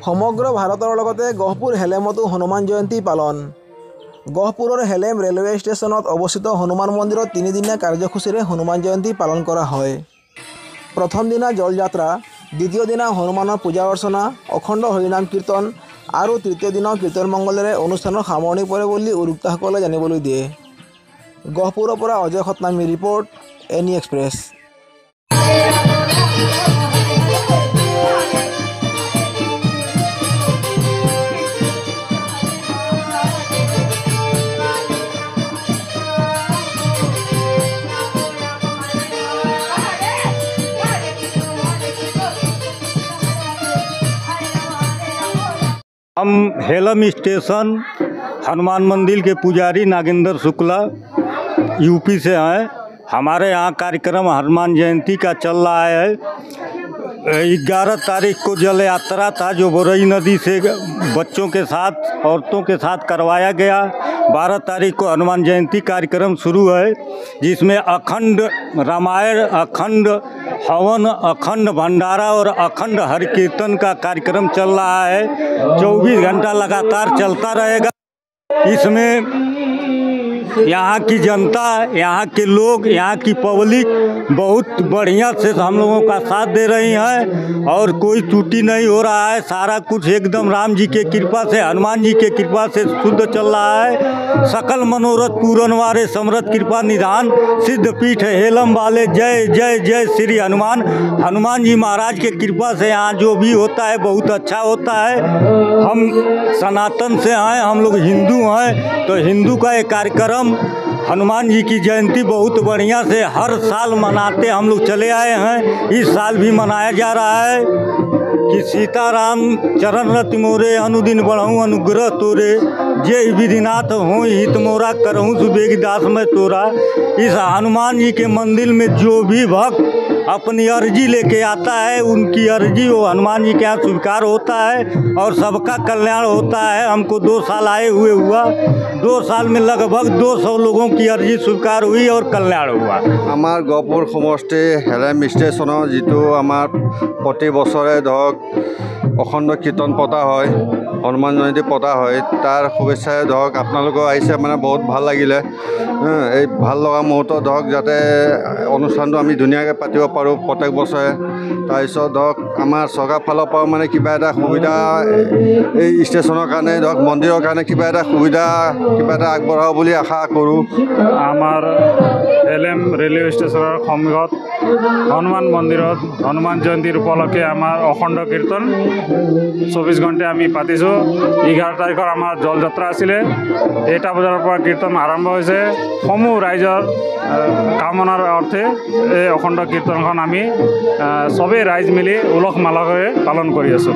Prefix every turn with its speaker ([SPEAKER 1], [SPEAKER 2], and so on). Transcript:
[SPEAKER 1] সমগ্ৰ ভাৰতৰ লগতে গহপুৰ হেলেমতো হনুমান জয়ন্তী পালন। গহপুৰৰ হেলেম ৰেলৱে ষ্টেচনত অৱস্থিত হনুমান মন্দিৰত 3 দিনীয়া কাৰ্যসূচীৰে হনুমান জয়ন্তী পালন কৰা হয়। প্ৰথম দিনা জলযাত্ৰা, দ্বিতীয় দিনা হনুমানৰ পূজা অৰ্চনা, অখণ্ড হৰিনাম কীৰ্তন আৰু তৃতীয় দিনা কীৰ্তন মংগলেৰে অনুষ্ঠানৰ সামৰণি পৰে বুলি উদ্যোক্তাসকলে জানিবলৈ দিয়ে। গহপুৰৰ পৰা অজয় সতনামীৰ ৰিপৰ্ট, এনি এক্সপ্ৰেছ।
[SPEAKER 2] हम हेलम स्टेशन हनुमान मंदिर के पुजारी नागेंद्र शुक्ला यूपी से हैं। हमारे यहाँ कार्यक्रम हनुमान जयंती का चल रहा है। 11 तारीख को जल यात्रा था जो बोरई नदी से बच्चों के साथ, औरतों के साथ करवाया गया। 12 तारीख को हनुमान जयंती कार्यक्रम शुरू है, जिसमें अखंड रामायण, अखंड हवन, अखंड भंडारा और अखंड हरि कीर्तन का कार्यक्रम चल रहा है। 24 घंटा लगातार चलता रहेगा। इसमें यहाँ की जनता, यहाँ के लोग, यहाँ की पब्लिक बहुत बढ़िया से हम लोगों का साथ दे रही हैं और कोई त्रुटि नहीं हो रहा है। सारा कुछ एकदम राम जी के कृपा से, हनुमान जी के कृपा से शुद्ध चल रहा है। सकल मनोरथ पूरन वारे समृद्ध कृपा निधान सिद्ध पीठ हेलम वाले जय जय जय श्री हनुमान। हनुमान जी महाराज के कृपा से यहाँ जो भी होता है बहुत अच्छा होता है। हम सनातन से हैं, हम लोग हिंदू हैं, तो हिंदू का एक कार्यक्रम हनुमान जी की जयंती बहुत बढ़िया से हर साल मनाते हम लोग चले आए हैं। इस साल भी मनाया जा रहा है कि सीताराम चरण रति मोरे अनुदिन बढ़ऊँ अनुग्रह तोरे, जय विधिनाथ हो हित मोरा करहूँ सुबेग दास में तोरा। इस हनुमान जी के मंदिर में जो भी भक्त अपनी अर्जी लेके आता है, उनकी अर्जी वो हनुमान जी के यहाँ स्वीकार होता है और सबका कल्याण होता है। हमको 2 साल आए हुए हुआ, 2 साल में लगभग 200 लोगों की अर्जी स्वीकार हुई और कल्याण हुआ।
[SPEAKER 3] आमार गहपुर समष्टि हेलेम स्टेशनर जितु आमार प्रति बछरे धरक अखंड कीर्तन पता है, हनुमान जयंती पता है, तार शुभेच्छाए धरक आपनालोको आइसे माने बहुत ভাল লাগিলে। এই ভাল লগা মুহূৰ্ত ধৰক যাতে অনুষ্ঠানটো আমি ধুনীয়াকৈ পাতিব পাৰোঁ প্ৰত্যেক বছৰে। তাৰপিছত ধৰক আমাৰ চৰকাৰ ফালৰ পৰা মানে কিবা এটা সুবিধা এই ষ্টেচনৰ কাৰণে ধৰক মন্দিৰৰ কাৰণে কিবা এটা সুবিধা কিবা এটা আগবঢ়াব বুলি আশা কৰোঁ।
[SPEAKER 4] আমাৰ হেলেম ৰেলৱে ষ্টেচনৰ সন্মুখত হনুমান মন্দিৰত হনুমান জয়ন্তীৰ উপলক্ষে আমাৰ অখণ্ড কীৰ্তন 24 ঘণ্টা আমি পাতিছোঁ। 11 তাৰিখৰ আমাৰ জলযাত্ৰা আছিলে, 1টা বজাৰ পৰা কীৰ্তন আৰম্ভ হৈছে। সমূহ ৰাইজৰ কামনাৰ অৰ্থে এই অখণ্ড কীৰ্তনখন আমি চবেই ৰাইজ মিলি উলহ মালহেৰে পালন কৰি আছোঁ।